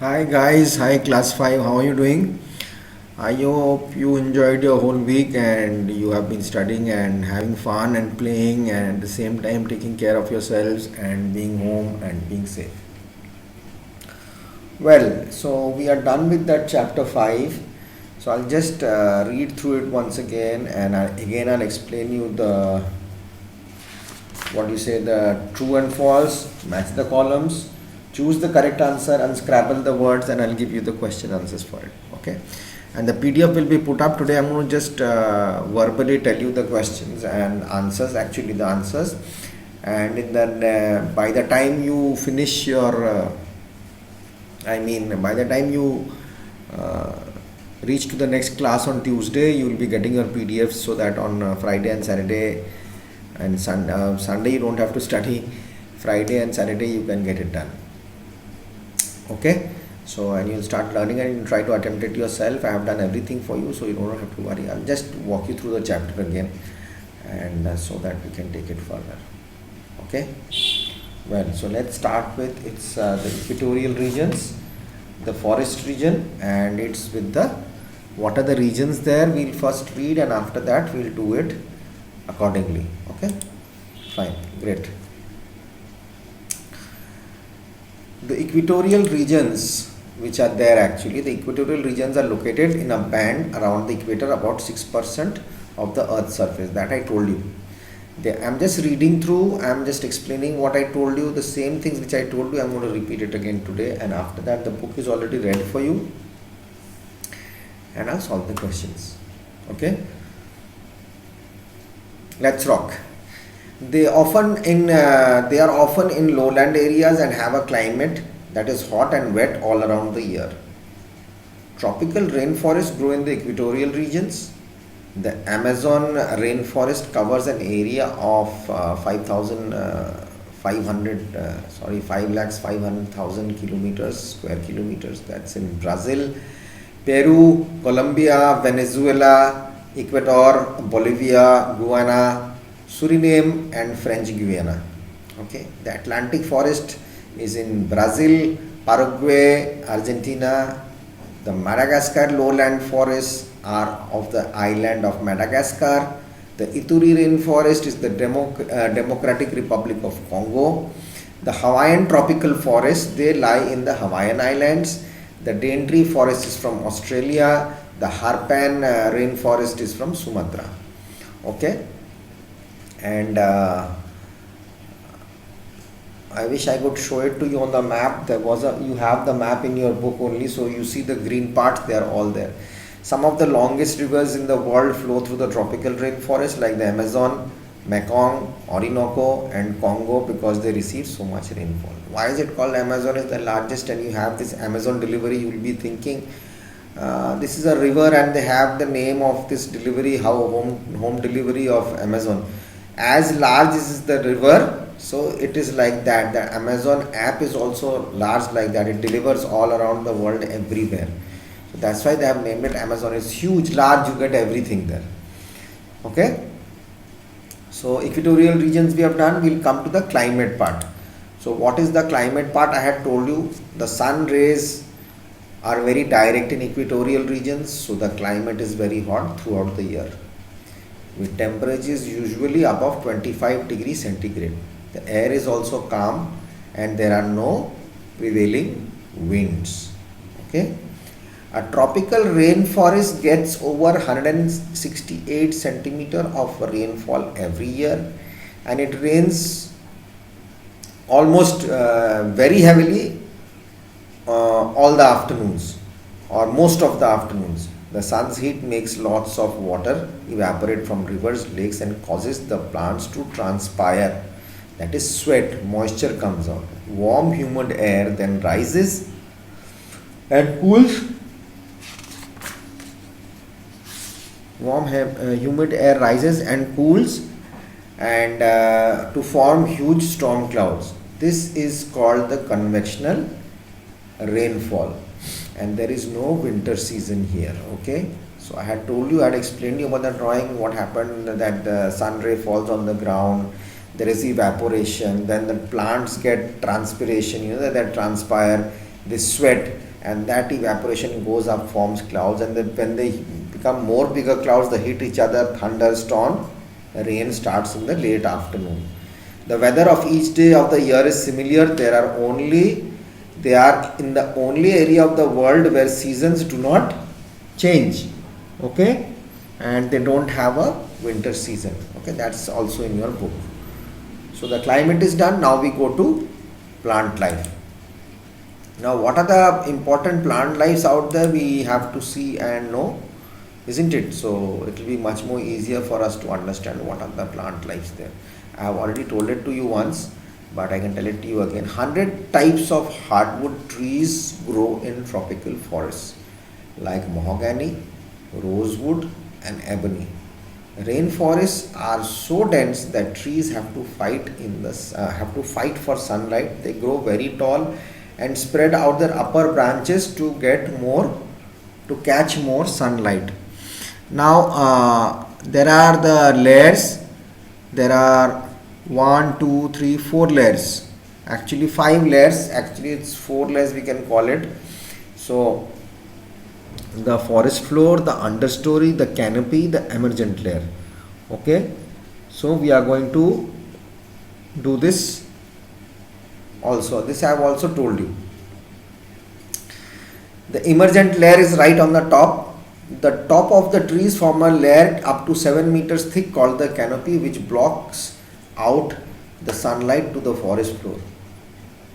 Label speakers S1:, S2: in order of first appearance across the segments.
S1: Hi guys, hi class 5, how are you doing? I hope you enjoyed your whole week and you have been studying and having fun and playing and at the same time taking care of yourselves and being home and being safe. Well, so we are done with that chapter 5. So I'll just read through it once again and again I'll explain you the what you say the true and false, match the columns, choose the correct answer, unscramble the words, and I'll give you the question answers for it. Okay, and the PDF will be put up today. I'm going to just verbally tell you the questions and answers, actually the answers, and in the by the time you finish your by the time you uh, reach to the next class on Tuesday, you will be getting your PDFs so that on Friday and Saturday and Sunday you don't have to study. Friday and Saturday you can get it done. Okay, so and you'll start learning and you try to attempt it yourself. I have done everything for you, so you don't have to worry. I'll just walk you through the chapter again, and so that we can take it further. Okay. Well, so let's start with it's the equatorial regions, the forest region, and it's with the what are the regions there. We'll first read, and after that we'll do it accordingly. Okay, fine, great. The equatorial regions, which are there actually, the equatorial regions are located in a band around the equator, about 6% of the Earth's surface. That I told you. I'm just reading through, I'm just explaining what I told you, the same things which I told you, I'm going to repeat it again today, and after that the book is already ready for you, and I'll solve the questions. Okay, let's rock. They are often in lowland areas and have a climate that is hot and wet all around the year. Tropical rainforests grow in the equatorial regions. The Amazon rainforest covers an area of 5,500,000 square kilometers. That's in Brazil, Peru, Colombia, Venezuela, Ecuador, Bolivia, Guyana, Suriname, and French Guiana. Okay, the Atlantic forest is in Brazil, Paraguay, Argentina. The Madagascar lowland forests are of the island of Madagascar. The Ituri rainforest is the Democratic Republic of Congo. The Hawaiian tropical forests, they lie in the Hawaiian Islands. The Daintree forest is from Australia. The Harpan rainforest is from Sumatra. Okay, and I wish I could show it to you on the map. You have the map in your book only, so you see the green parts, they are all there. Some of the longest rivers in the world flow through the tropical rainforest, like the Amazon, Mekong, Orinoco, and Congo, because they receive so much rainfall. Why is it called Amazon is the largest, and you have this Amazon delivery? You will be thinking this is a river and they have the name of this delivery, how home delivery of Amazon. As large as the river, so it is like that. The Amazon app is also large like that. It delivers all around the world, everywhere. So that's why they have named it Amazon. It's huge, large, you get everything there. Okay. So equatorial regions we have done. We'll come to the climate part. So what is the climate part? I had told you the sun rays are very direct in equatorial regions. So the climate is very hot throughout the year, with temperatures usually above 25 degrees centigrade. The air is also calm and there are no prevailing winds. Okay. A tropical rainforest gets over 168 centimeter of rainfall every year, and it rains almost very heavily all the afternoons or most of the afternoons. The sun's heat makes lots of water evaporate from rivers, lakes, and causes the plants to transpire. That is sweat, moisture comes out. Warm, humid air then rises and cools. Humid air rises and cools, and to form huge storm clouds. This is called the convectional rainfall, and there is no winter season here. Okay, so I had told you, I had explained you about the drawing, what happened, that the sun ray falls on the ground, there is evaporation, then the plants get transpiration, that transpire, they sweat, and that evaporation goes up, forms clouds, and then when they become more bigger clouds, they hit each other, thunderstorm, rain starts in the late afternoon. The weather of each day of the year is similar. They are in the only area of the world where seasons do not change. Okay, and they don't have a winter season. Okay, that's also in your book. So the climate is done. Now we go to plant life. Now, what are the important plant lives out there? We have to see and know, isn't it? So it will be much more easier for us to understand what are the plant lives there. I have already told it to you once, but I can tell it to you again. 100 types of hardwood trees grow in tropical forests, like mahogany, rosewood, and ebony. Rainforests are so dense that trees have to fight for sunlight. They grow very tall and spread out their upper branches to catch more sunlight. Now there are the layers. There are 1, 2, 3, 4 layers. Actually 5 layers. Actually it's 4 layers we can call it. So the forest floor, the understory, the canopy, the emergent layer. Okay, so we are going to do this also. This I have also told you. The emergent layer is right on the top. The top of the trees form a layer up to 7 meters thick called the canopy, which blocks out the sunlight to the forest floor.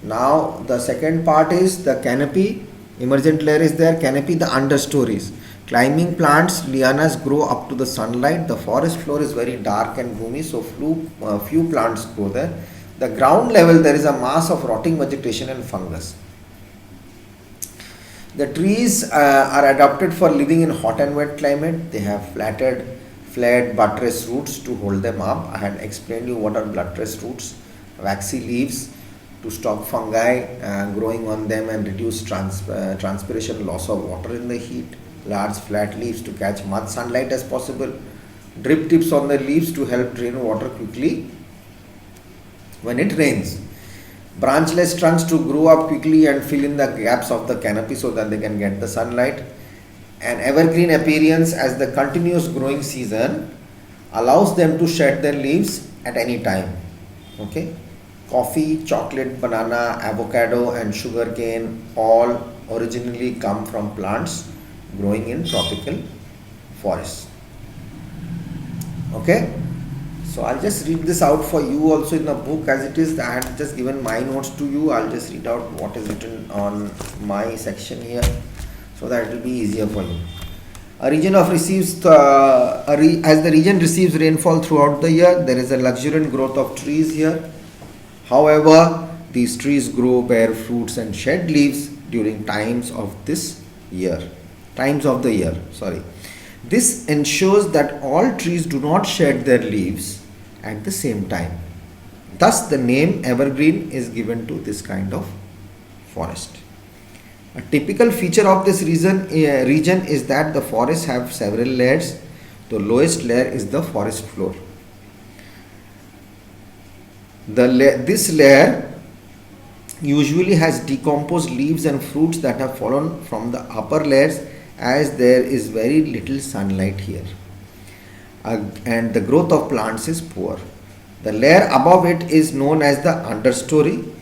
S1: Now the second part is the canopy. Emergent layer is there, canopy, the understories. Climbing plants, lianas grow up to the sunlight. The forest floor is very dark and gloomy, so few plants grow there. The ground level, there is a mass of rotting vegetation and fungus. The trees are adapted for living in hot and wet climate. They have flat buttress roots to hold them up. I had explained you what are buttress roots. Waxy leaves to stop fungi growing on them and reduce transpiration, loss of water in the heat. Large flat leaves to catch much sunlight as possible. Drip tips on the leaves to help drain water quickly when it rains. Branchless trunks to grow up quickly and fill in the gaps of the canopy so that they can get the sunlight. An evergreen appearance, as the continuous growing season allows them to shed their leaves at any time. Okay. Coffee, chocolate, banana, avocado and sugarcane all originally come from plants growing in tropical forests. Okay, so I'll just read this out for you also in the book as it is. I had just given my notes to you. I'll just read out what is written on my section here so that it will be easier for you. A region as the region receives rainfall throughout the year, there is a luxuriant growth of trees here. However, these trees grow, bear fruits and shed leaves during times of the year. This ensures that all trees do not shed their leaves at the same time. Thus, the name evergreen is given to this kind of forest. A typical feature of this region is that the forests have several layers. The lowest layer is the forest floor. This layer usually has decomposed leaves and fruits that have fallen from the upper layers, as there is very little sunlight here and the growth of plants is poor. The layer above it is known as the understory.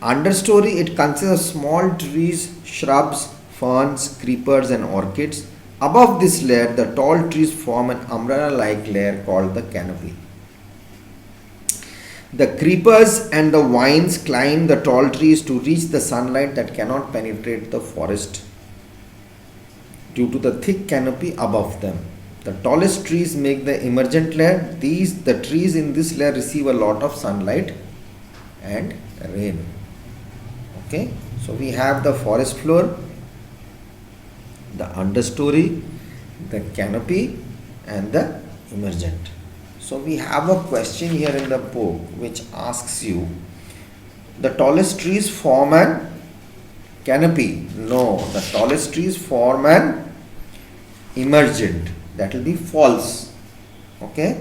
S1: Understory, it consists of small trees, shrubs, ferns, creepers and orchids. Above this layer, the tall trees form an umbrella-like layer called the canopy. The creepers and the vines climb the tall trees to reach the sunlight that cannot penetrate the forest due to the thick canopy above them. The tallest trees make the emergent layer. The trees in this layer receive a lot of sunlight and rain. Okay, so we have the forest floor, the understory, the canopy and the emergent. So we have a question here in the book which asks you, the tallest trees form an canopy. No, the tallest trees form an emergent. That will be false. Okay,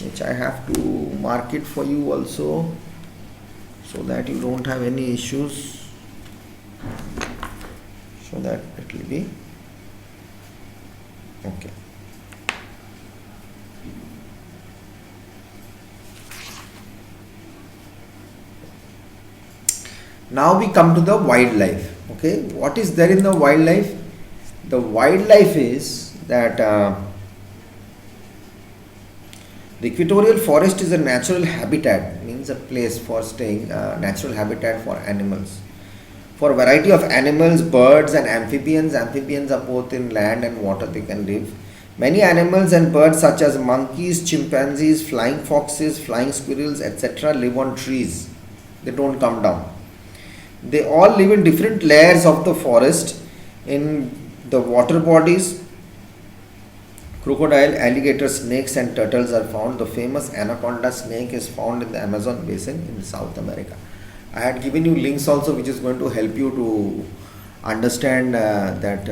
S1: which I have to mark it for you also so that you don't have any issues. so that it will be okay. Now we come to the wildlife. Okay, what is there in the wildlife? The wildlife is that the equatorial forest is a natural habitat, means a place for staying, natural habitat for animals. For a variety of animals, birds and amphibians. Amphibians are both in land and water, they can live. Many animals and birds such as monkeys, chimpanzees, flying foxes, flying squirrels, etc. live on trees. They don't come down. They all live in different layers of the forest. In the water bodies, crocodile, alligator, snakes and turtles are found. The famous anaconda snake is found in the Amazon basin in South America. I had given you links also which is going to help you to understand that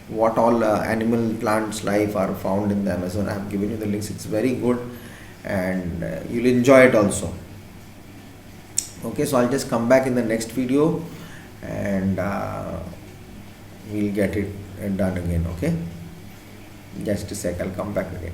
S1: what all animal plants life are found in the Amazon. I have given you the links. It's very good and you'll enjoy it also. Okay, so I'll just come back in the next video and we'll get it done again. Okay, just a sec, I'll come back again.